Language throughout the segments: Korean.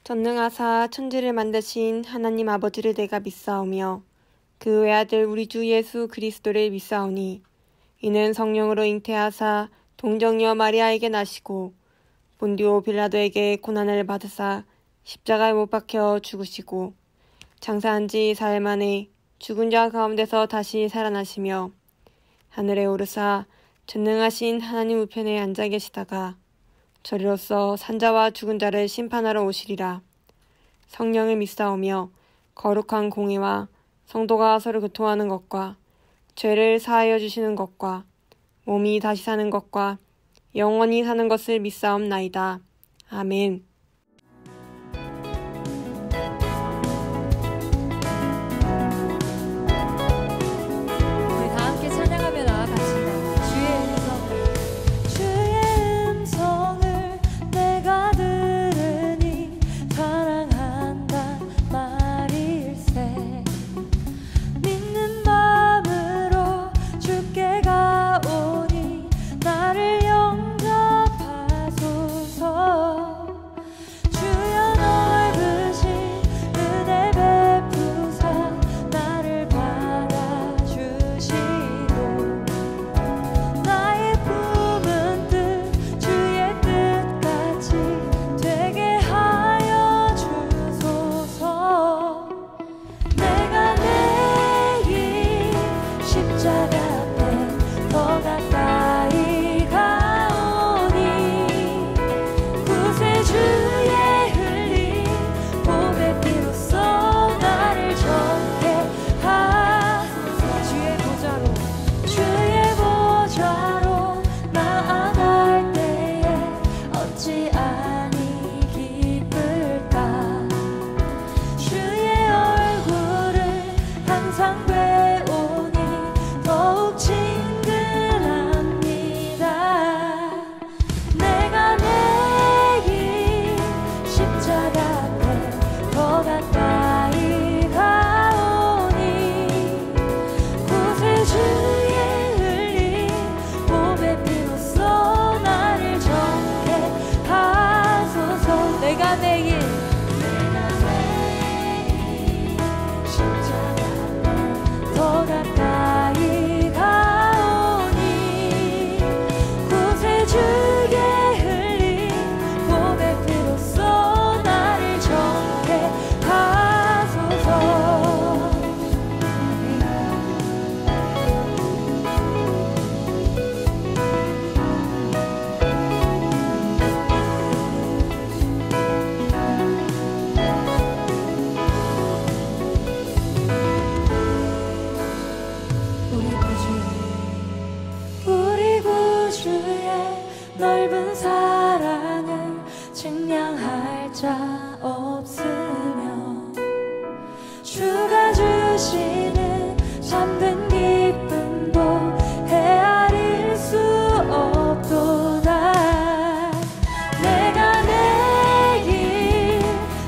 전능하사 천지를 만드신 하나님 아버지를 내가 믿사오며 그 외아들 우리 주 예수 그리스도를 믿사오니 이는 성령으로 잉태하사 동정녀 마리아에게 나시고 본디오 빌라도에게 고난을 받으사 십자가에 못 박혀 죽으시고 장사한 지 사흘 만에 죽은 자 가운데서 다시 살아나시며 하늘에 오르사 전능하신 하나님 우편에 앉아 계시다가 저리로서 산자와 죽은 자를 심판하러 오시리라. 성령을 믿사오며 거룩한 공회와 성도가 서로 교통하는 것과 죄를 사하여 주시는 것과 몸이 다시 사는 것과 영원히 사는 것을 믿사옵나이다. 아멘. 우리 다 함께 찬양하며 나아갑시다. 주의 음성을 내가 들으니 사랑한다 말일세. 믿는 마음으로 주께 가오니 나를 영접하소서. 주여 넓으신 은혜 베푸사 나를 받아주시고 나의 품은 뜻 주의 뜻같이 되게 하여 주소서. 내가 매일 십자가 앞에 더 가까이 가오니 구세주의 흘린 보배 피로써 나를 정케 하소서. 주의 보좌로 나아갈 때에 어찌 아니 기쁠까. 주의 얼굴을 항상 배우니 더욱 친근합니다. 내가 매일 십자가 앞에 더 가까이 가오니 구세주의 흘린 보배 피로써 나를 정케 하소서. 내가 매일 십자가 앞에 더 가까이 가오니 구세주의 흘린 보배 피로써 나를 정케 하소서. 우리 구주의 넓은 사랑을 측량할 자 없으며 주가 주시는 참된 기쁨도 헤아릴 수 없도다. 내가 매일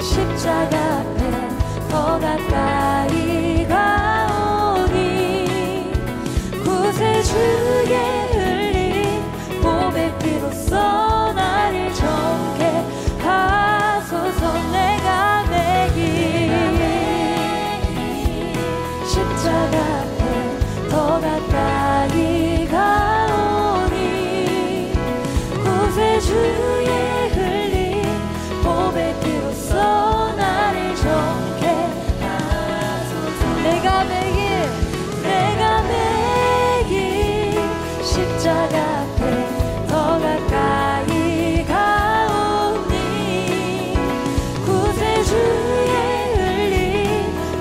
십자가 앞에 더 가까이 가오니 구세주의 흘린 보배 피로써 나를 정케 하소서. 내가 매일 십자가 앞에 더 가까이 가오니 구세주의 흘린 보배 피로써 나를 정케 하소서. 내가 매일 십자가 앞에 더 가까이 가오니 구세주의 흘린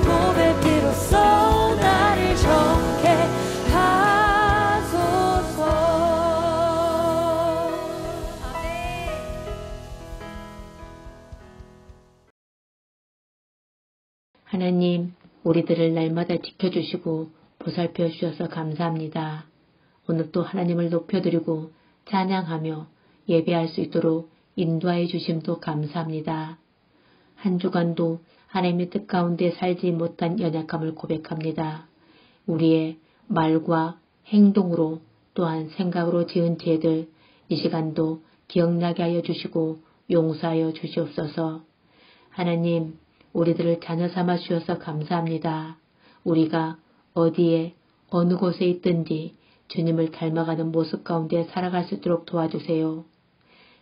보배 피로써 나를 정케 하소서. 아멘. 하나님, 우리들을 날마다 지켜주시고 보살펴 주셔서 감사합니다. 오늘 또 하나님을 높여드리고 찬양하며 예배할 수 있도록 인도하여 주심도 감사합니다. 한 주간도 하나님의 뜻 가운데 살지 못한 연약함을 고백합니다. 우리의 말과 행동으로 또한 생각으로 지은 죄들 이 시간도 기억나게 하여 주시고 용서하여 주시옵소서. 하나님, 우리들을 자녀 삼아 주셔서 감사합니다. 우리가 어디에 어느 곳에 있든지 주님을 닮아가는 모습 가운데 살아갈 수 있도록 도와주세요.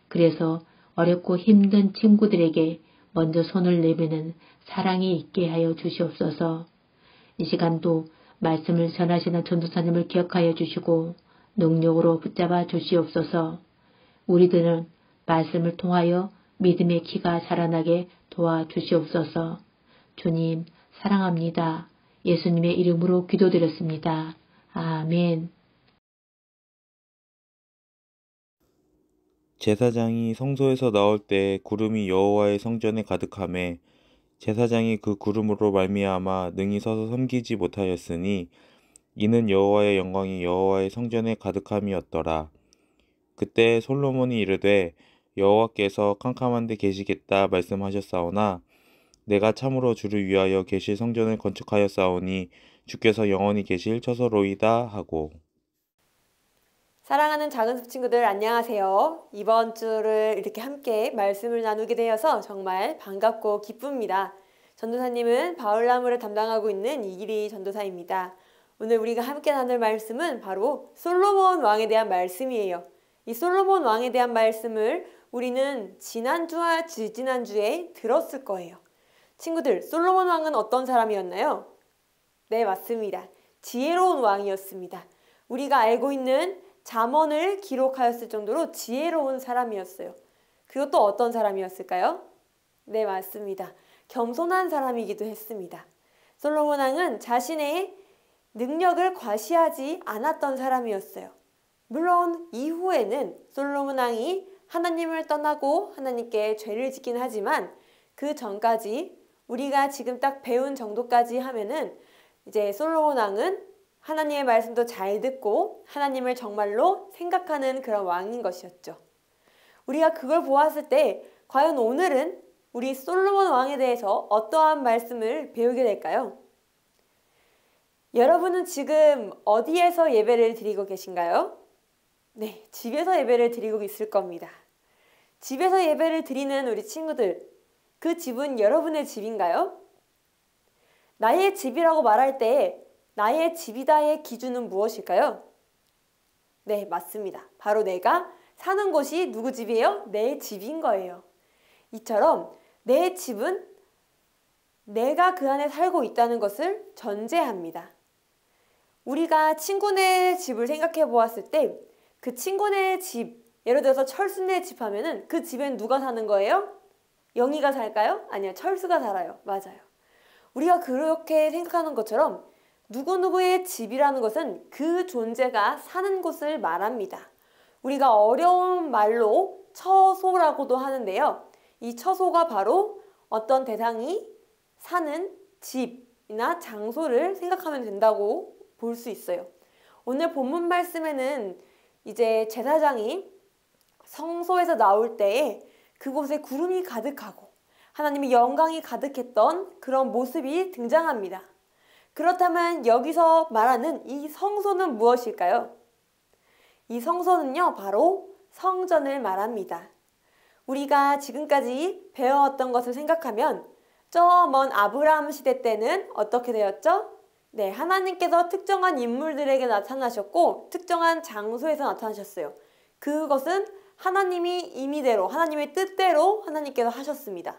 그래서 어렵고 힘든 친구들에게 먼저 손을 내미는 사랑이 있게 하여 주시옵소서. 이 시간도 말씀을 전하시는 전도사님을 기억하여 주시고 능력으로 붙잡아 주시옵소서. 우리들은 말씀을 통하여 믿음의 키가 자라나게 도와주시옵소서. 주님 사랑합니다. 예수님의 이름으로 기도드렸습니다. 아멘. 제사장이 성소에서 나올 때 구름이 여호와의 성전에 가득하매 제사장이 그 구름으로 말미암아 능히 서서 섬기지 못하였으니 이는 여호와의 영광이 여호와의 성전에 가득함이었더라. 그때 솔로몬이 이르되 여호와께서 캄캄한 데 계시겠다 말씀하셨사오나 내가 참으로 주를 위하여 계실 성전을 건축하였사오니 주께서 영원히 계실 처소로이다 하고. 사랑하는 작은 숲 친구들 안녕하세요. 이번 주를 이렇게 함께 말씀을 나누게 되어서 정말 반갑고 기쁩니다. 전도사님은 바울나무를 담당하고 있는 이기리 전도사입니다. 오늘 우리가 함께 나눌 말씀은 바로 솔로몬 왕에 대한 말씀이에요. 이 솔로몬 왕에 대한 말씀을 우리는 지난주와 지지난주에 들었을 거예요. 친구들, 솔로몬 왕은 어떤 사람이었나요? 네, 맞습니다. 지혜로운 왕이었습니다. 우리가 알고 있는 잠언을 기록하였을 정도로 지혜로운 사람이었어요. 그것도 어떤 사람이었을까요? 네, 맞습니다. 겸손한 사람이기도 했습니다. 솔로몬 왕은 자신의 능력을 과시하지 않았던 사람이었어요. 물론 이후에는 솔로몬 왕이 하나님을 떠나고 하나님께 죄를 짓긴 하지만 그 전까지 우리가 지금 딱 배운 정도까지 하면은 이제 솔로몬 왕은 하나님의 말씀도 잘 듣고 하나님을 정말로 생각하는 그런 왕인 것이었죠. 우리가 그걸 보았을 때 과연 오늘은 우리 솔로몬 왕에 대해서 어떠한 말씀을 배우게 될까요? 여러분은 지금 어디에서 예배를 드리고 계신가요? 네, 집에서 예배를 드리고 있을 겁니다. 집에서 예배를 드리는 우리 친구들, 그 집은 여러분의 집인가요? 나의 집이라고 말할 때 나의 집이다의 기준은 무엇일까요? 네, 맞습니다. 바로 내가 사는 곳이 누구 집이에요? 내 집인 거예요. 이처럼 내 집은 내가 그 안에 살고 있다는 것을 전제합니다. 우리가 친구네 집을 생각해 보았을 때 그 친구네 집, 예를 들어서 철수네 집 하면은 그 집엔 누가 사는 거예요? 영희가 살까요? 아니요, 철수가 살아요. 맞아요. 우리가 그렇게 생각하는 것처럼 누구누구의 집이라는 것은 그 존재가 사는 곳을 말합니다. 우리가 어려운 말로 처소라고도 하는데요. 이 처소가 바로 어떤 대상이 사는 집이나 장소를 생각하면 된다고 볼 수 있어요. 오늘 본문 말씀에는 이제 제사장이 성소에서 나올 때에 그곳에 구름이 가득하고 하나님의 영광이 가득했던 그런 모습이 등장합니다. 그렇다면 여기서 말하는 이 성소는 무엇일까요? 이 성소는요, 바로 성전을 말합니다. 우리가 지금까지 배워왔던 것을 생각하면 저 먼 아브라함 시대 때는 어떻게 되었죠? 네, 하나님께서 특정한 인물들에게 나타나셨고 특정한 장소에서 나타나셨어요. 그것은 하나님이 임의대로, 하나님의 뜻대로 하나님께서 하셨습니다.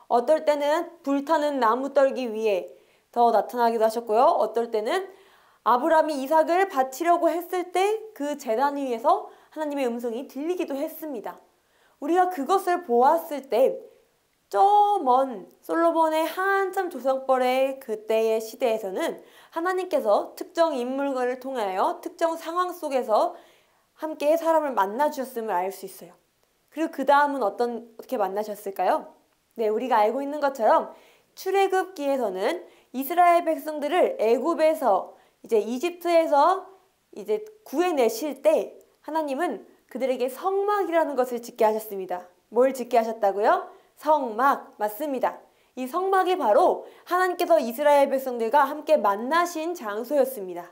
어떨 때는 불타는 나무 떨기 위에 더 나타나기도 하셨고요. 어떨 때는 아브라함이 이삭을 바치려고 했을 때 그 제단 위에서 하나님의 음성이 들리기도 했습니다. 우리가 그것을 보았을 때 저 먼 솔로몬의 한참 조상벌의 그때의 시대에서는 하나님께서 특정 인물을 통하여 특정 상황 속에서 함께 사람을 만나 주셨음을 알 수 있어요. 그리고 그 다음은 어떻게 만나셨을까요? 네, 우리가 알고 있는 것처럼 출애굽기에서는 이스라엘 백성들을 애굽에서 이제 이집트에서 이제 구해내실 때 하나님은 그들에게 성막이라는 것을 짓게 하셨습니다. 뭘 짓게 하셨다고요? 성막, 맞습니다. 이 성막이 바로 하나님께서 이스라엘 백성들과 함께 만나신 장소였습니다.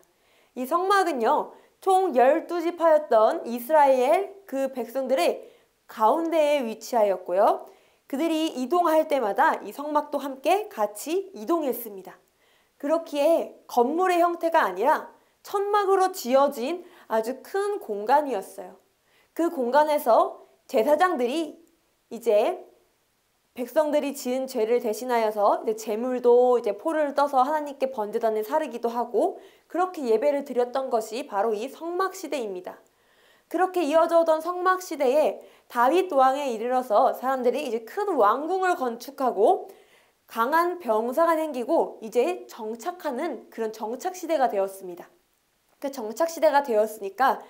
이 성막은요, 총 12지파였던 이스라엘 그 백성들의 가운데에 위치하였고요. 그들이 이동할 때마다 이 성막도 함께 같이 이동했습니다. 그렇기에 건물의 형태가 아니라 천막으로 지어진 아주 큰 공간이었어요. 그 공간에서 제사장들이 이제 백성들이 지은 죄를 대신하여서 이제 제물도 이제 포를 떠서 하나님께 번제단을 사르기도 하고 그렇게 예배를 드렸던 것이 바로 이 성막 시대입니다. 그렇게 이어져 오던 성막 시대에 다윗 왕에 이르러서 사람들이 이제 큰 왕궁을 건축하고 강한 병사가 생기고 이제 정착하는 그런 정착 시대가 되었습니다. 그 정착 시대가 되었으니까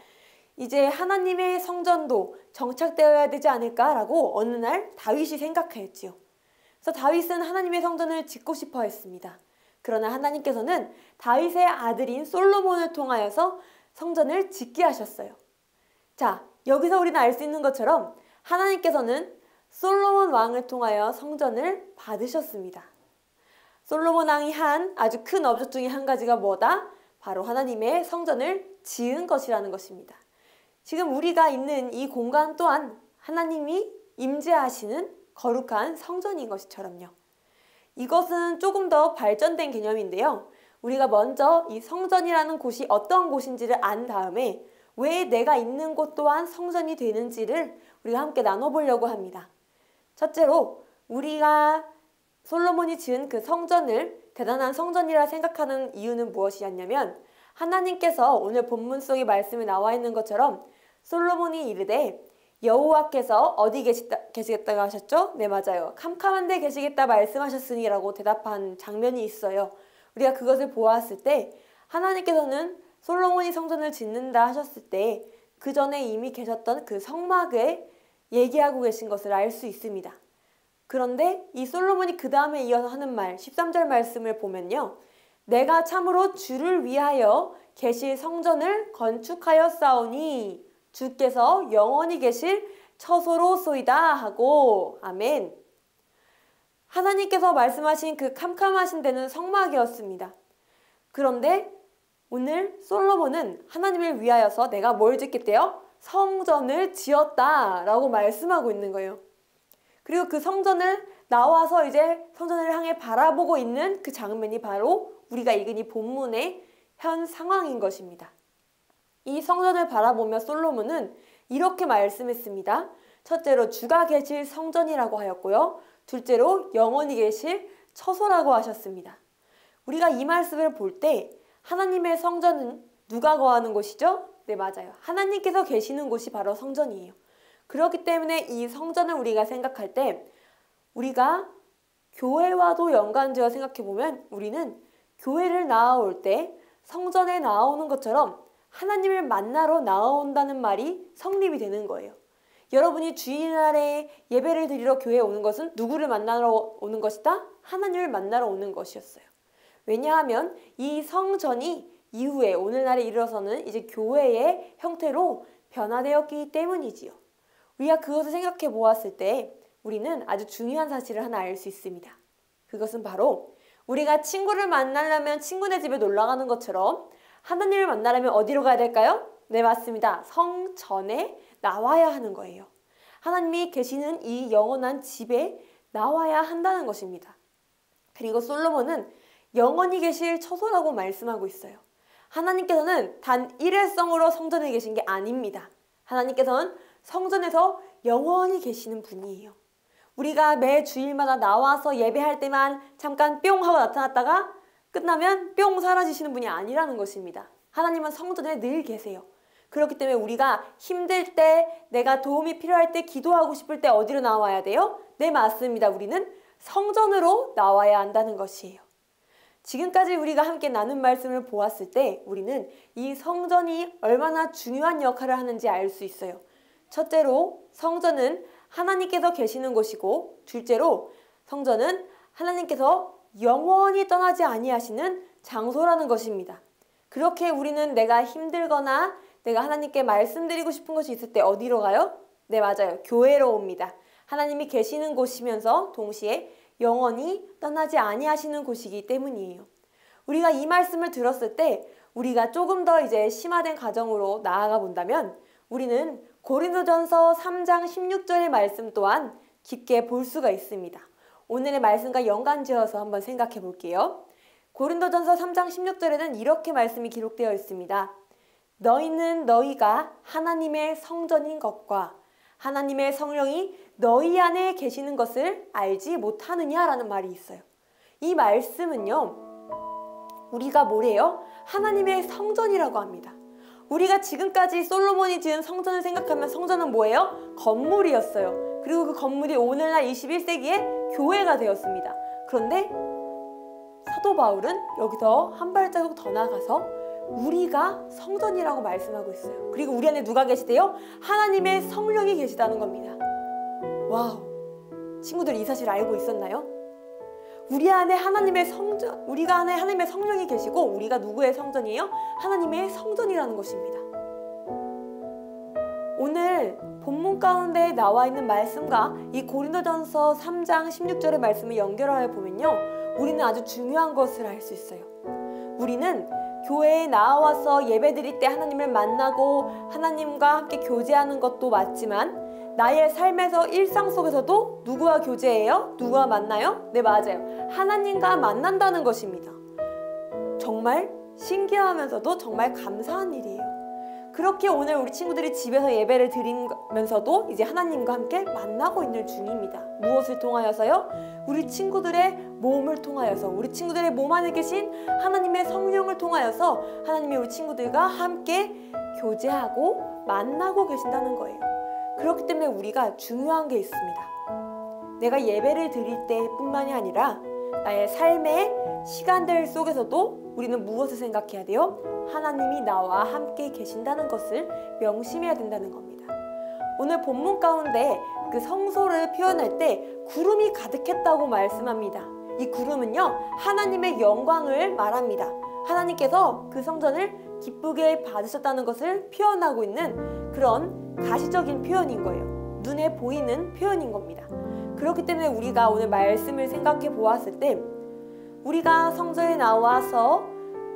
이제 하나님의 성전도 정착되어야 되지 않을까라고 어느 날 다윗이 생각하였지요. 그래서 다윗은 하나님의 성전을 짓고 싶어 했습니다. 그러나 하나님께서는 다윗의 아들인 솔로몬을 통하여서 성전을 짓게 하셨어요. 자, 여기서 우리는 알 수 있는 것처럼 하나님께서는 솔로몬 왕을 통하여 성전을 받으셨습니다. 솔로몬 왕이 한 아주 큰 업적 중에 한 가지가 뭐다? 바로 하나님의 성전을 지은 것이라는 것입니다. 지금 우리가 있는 이 공간 또한 하나님이 임재하시는 거룩한 성전인 것처럼요. 이것은 조금 더 발전된 개념인데요. 우리가 먼저 이 성전이라는 곳이 어떤 곳인지를 안 다음에 왜 내가 있는 곳 또한 성전이 되는지를 우리가 함께 나눠보려고 합니다. 첫째로 우리가 솔로몬이 지은 그 성전을 대단한 성전이라 생각하는 이유는 무엇이었냐면 하나님께서 오늘 본문 속의 말씀에 나와 있는 것처럼 솔로몬이 이르되 여호와께서 어디 계시겠다고 하셨죠? 네, 맞아요. 캄캄한 데 계시겠다 말씀하셨으니 라고 대답한 장면이 있어요. 우리가 그것을 보았을 때 하나님께서는 솔로몬이 성전을 짓는다 하셨을 때 그 전에 이미 계셨던 그 성막에 얘기하고 계신 것을 알 수 있습니다. 그런데 이 솔로몬이 그 다음에 이어서 하는 말 13절 말씀을 보면요. 내가 참으로 주를 위하여 계실 성전을 건축하였사오니 주께서 영원히 계실 처소로소이다 하고 아멘. 하나님께서 말씀하신 그 캄캄하신 데는 성막이었습니다. 그런데 오늘 솔로몬은 하나님을 위하여서 내가 뭘 짓겠대요? 성전을 지었다라고 말씀하고 있는 거예요. 그리고 그 성전을 나와서 이제 성전을 향해 바라보고 있는 그 장면이 바로 우리가 읽은 이 본문의 현 상황인 것입니다. 이 성전을 바라보며 솔로몬은 이렇게 말씀했습니다. 첫째로 주가 계실 성전이라고 하였고요. 둘째로 영원히 계실 처소라고 하셨습니다. 우리가 이 말씀을 볼 때 하나님의 성전은 누가 거하는 곳이죠? 네, 맞아요. 하나님께서 계시는 곳이 바로 성전이에요. 그렇기 때문에 이 성전을 우리가 생각할 때 우리가 교회와도 연관지어 생각해보면 우리는 교회를 나아올 때 성전에 나오는 것처럼 하나님을 만나러 나온다는 말이 성립이 되는 거예요. 여러분이 주일날에 예배를 드리러 교회에 오는 것은 누구를 만나러 오는 것이다? 하나님을 만나러 오는 것이었어요. 왜냐하면 이 성전이 이후에 오늘날에 이르러서는 이제 교회의 형태로 변화되었기 때문이지요. 우리가 그것을 생각해 보았을 때 우리는 아주 중요한 사실을 하나 알 수 있습니다. 그것은 바로 우리가 친구를 만나려면 친구네 집에 놀러 가는 것처럼 하나님을 만나려면 어디로 가야 될까요? 네, 맞습니다. 성전에 나와야 하는 거예요. 하나님이 계시는 이 영원한 집에 나와야 한다는 것입니다. 그리고 솔로몬은 영원히 계실 처소라고 말씀하고 있어요. 하나님께서는 단 일회성으로 성전에 계신 게 아닙니다. 하나님께서는 성전에서 영원히 계시는 분이에요. 우리가 매 주일마다 나와서 예배할 때만 잠깐 뿅 하고 나타났다가 끝나면 뿅 사라지시는 분이 아니라는 것입니다. 하나님은 성전에 늘 계세요. 그렇기 때문에 우리가 힘들 때, 내가 도움이 필요할 때, 기도하고 싶을 때 어디로 나와야 돼요? 네, 맞습니다. 우리는 성전으로 나와야 한다는 것이에요. 지금까지 우리가 함께 나눈 말씀을 보았을 때 우리는 이 성전이 얼마나 중요한 역할을 하는지 알 수 있어요. 첫째로 성전은 하나님께서 계시는 곳이고, 둘째로 성전은 하나님께서 영원히 떠나지 아니하시는 장소라는 것입니다. 그렇게 우리는 내가 힘들거나 내가 하나님께 말씀드리고 싶은 것이 있을 때 어디로 가요? 네, 맞아요. 교회로 옵니다. 하나님이 계시는 곳이면서 동시에 영원히 떠나지 아니하시는 곳이기 때문이에요. 우리가 이 말씀을 들었을 때 우리가 조금 더 이제 심화된 가정으로 나아가 본다면 우리는 고린도전서 3장 16절의 말씀 또한 깊게 볼 수가 있습니다. 오늘의 말씀과 연관지어서 한번 생각해 볼게요. 고린도전서 3장 16절에는 이렇게 말씀이 기록되어 있습니다. 너희는 너희가 하나님의 성전인 것과 하나님의 성령이 너희 안에 계시는 것을 알지 못하느냐라는 말이 있어요. 이 말씀은요, 우리가 뭐래요? 하나님의 성전이라고 합니다. 우리가 지금까지 솔로몬이 지은 성전을 생각하면 성전은 뭐예요? 건물이었어요. 그리고 그 건물이 오늘날 21세기에 교회가 되었습니다. 그런데 사도 바울은 여기서 한 발자국 더 나가서 우리가 성전이라고 말씀하고 있어요. 그리고 우리 안에 누가 계시대요? 하나님의 성령이 계시다는 겁니다. 와우, 친구들 이 사실 알고 있었나요? 우리 안에 하나님의 성전, 우리가 안에 하나님의 성령이 계시고 우리가 누구의 성전이에요? 하나님의 성전이라는 것입니다. 오늘 본문 가운데 나와 있는 말씀과 이 고린도전서 3장 16절의 말씀을 연결하여 보면요, 우리는 아주 중요한 것을 알 수 있어요. 우리는 교회에 나와서 예배드릴 때 하나님을 만나고 하나님과 함께 교제하는 것도 맞지만 나의 삶에서 일상 속에서도 누구와 교제해요? 누구와 만나요? 네, 맞아요. 하나님과 만난다는 것입니다. 정말 신기하면서도 정말 감사한 일이에요. 그렇게 오늘 우리 친구들이 집에서 예배를 드리면서도 이제 하나님과 함께 만나고 있는 중입니다. 무엇을 통하여서요? 우리 친구들의 몸을 통하여서, 우리 친구들의 몸 안에 계신 하나님의 성령을 통하여서 하나님이 우리 친구들과 함께 교제하고 만나고 계신다는 거예요. 그렇기 때문에 우리가 중요한 게 있습니다. 내가 예배를 드릴 때뿐만이 아니라 나의 삶의 시간들 속에서도 우리는 무엇을 생각해야 돼요? 하나님이 나와 함께 계신다는 것을 명심해야 된다는 겁니다. 오늘 본문 가운데 그 성소를 표현할 때 구름이 가득했다고 말씀합니다. 이 구름은요, 하나님의 영광을 말합니다. 하나님께서 그 성전을 기쁘게 받으셨다는 것을 표현하고 있는 그런 가시적인 표현인 거예요. 눈에 보이는 표현인 겁니다. 그렇기 때문에 우리가 오늘 말씀을 생각해 보았을 때 우리가 성전에 나와서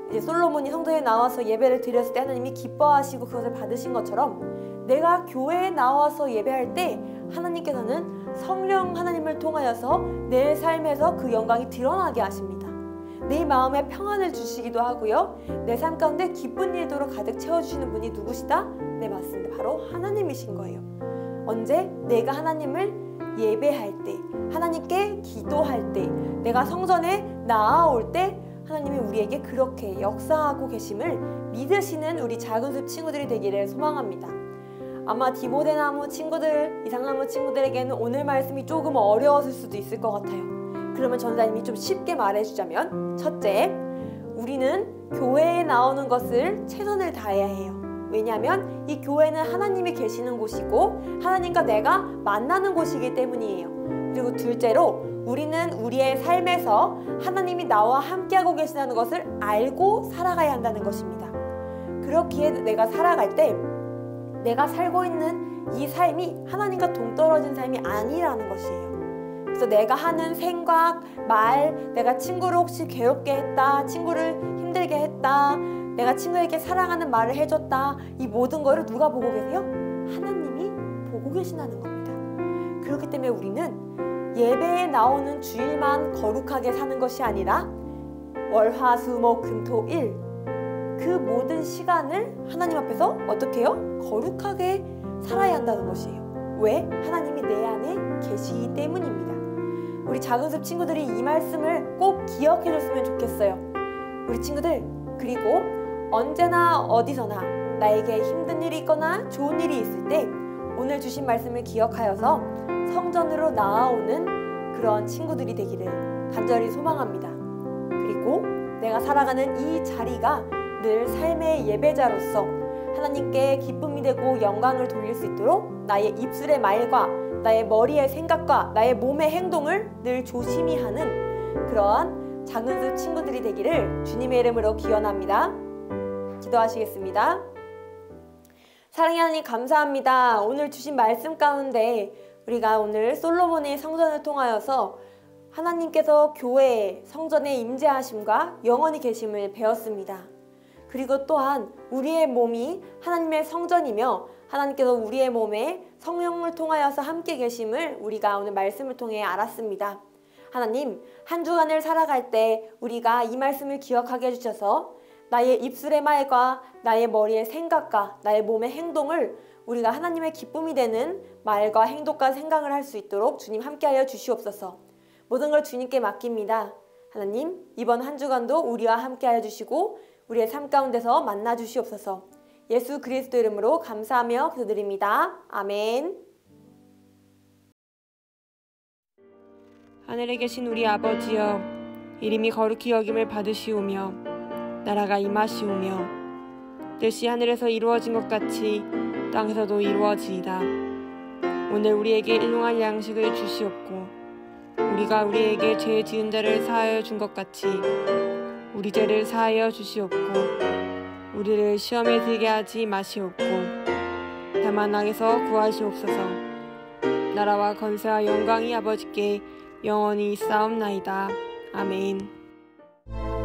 이제 솔로몬이 성전에 나와서 예배를 드렸을 때 하나님이 기뻐하시고 그것을 받으신 것처럼 내가 교회에 나와서 예배할 때 하나님께서는 성령 하나님을 통하여서 내 삶에서 그 영광이 드러나게 하십니다. 내 마음에 평안을 주시기도 하고요. 내 삶 가운데 기쁜 일도로 가득 채워주시는 분이 누구시다? 네, 맞습니다. 바로 하나님이신 거예요. 언제? 내가 하나님을 예배할 때, 하나님께 기도할 때, 내가 성전에 나아올 때 하나님이 우리에게 그렇게 역사하고 계심을 믿으시는 우리 작은숲 친구들이 되기를 소망합니다. 아마 디모데나무 친구들, 이상나무 친구들에게는 오늘 말씀이 조금 어려웠을 수도 있을 것 같아요. 그러면 전사님이 좀 쉽게 말해주자면, 첫째, 우리는 교회에 나오는 것을 최선을 다해야 해요. 왜냐하면 이 교회는 하나님이 계시는 곳이고 하나님과 내가 만나는 곳이기 때문이에요. 그리고 둘째로 우리는 우리의 삶에서 하나님이 나와 함께하고 계시다는 것을 알고 살아가야 한다는 것입니다. 그렇기에 내가 살아갈 때 내가 살고 있는 이 삶이 하나님과 동떨어진 삶이 아니라는 것이에요. 그래서 내가 하는 생각, 말, 내가 친구를 혹시 괴롭게 했다, 친구를 힘들게 했다, 내가 친구에게 사랑하는 말을 해줬다, 이 모든 거를 누가 보고 계세요? 하나님이 보고 계시다는 겁니다. 그렇기 때문에 우리는 예배에 나오는 주일만 거룩하게 사는 것이 아니라 월, 화, 수, 목, 금, 토, 일, 그 모든 시간을 하나님 앞에서 어떻게 해요? 거룩하게 살아야 한다는 것이에요. 왜? 하나님이 내 안에 계시기 때문입니다. 우리 작은숲 친구들이 이 말씀을 꼭 기억해 줬으면 좋겠어요. 우리 친구들, 그리고 언제나 어디서나 나에게 힘든 일이 있거나 좋은 일이 있을 때 오늘 주신 말씀을 기억하여서 성전으로 나아오는 그런 친구들이 되기를 간절히 소망합니다. 그리고 내가 살아가는 이 자리가 늘 삶의 예배자로서 하나님께 기쁨이 되고 영광을 돌릴 수 있도록 나의 입술의 말과 나의 머리의 생각과 나의 몸의 행동을 늘 조심히 하는 그러한 작은숲 친구들이 되기를 주님의 이름으로 기원합니다. 기도하시겠습니다. 사랑의 하나님 감사합니다. 오늘 주신 말씀 가운데 우리가 오늘 솔로몬의 성전을 통하여서 하나님께서 교회에 성전에 임재하심과 영원히 계심을 배웠습니다. 그리고 또한 우리의 몸이 하나님의 성전이며 하나님께서 우리의 몸에 성령을 통하여서 함께 계심을 우리가 오늘 말씀을 통해 알았습니다. 하나님, 한 주간을 살아갈 때 우리가 이 말씀을 기억하게 해주셔서 나의 입술의 말과 나의 머리의 생각과 나의 몸의 행동을 우리가 하나님의 기쁨이 되는 말과 행동과 생각을 할 수 있도록 주님 함께하여 주시옵소서. 모든 걸 주님께 맡깁니다. 하나님, 이번 한 주간도 우리와 함께하여 주시고 우리의 삶 가운데서 만나 주시옵소서. 예수 그리스도 이름으로 감사하며 기도드립니다. 아멘. 하늘에 계신 우리 아버지여, 이름이 거룩히 여김을 받으시오며 나라가 임하시오며 뜻이 하늘에서 이루어진 것 같이 땅에서도 이루어지이다. 오늘 우리에게 일용할 양식을 주시옵고 우리가 우리에게 죄 지은 자를 사하여 준 것 같이 우리 죄를 사하여 주시옵고 우리를 시험에 들게 하지 마시옵고 다만 악에서 구하시옵소서. 나라와 권세와 영광이 아버지께 영원히 있사옵나이다. 아멘.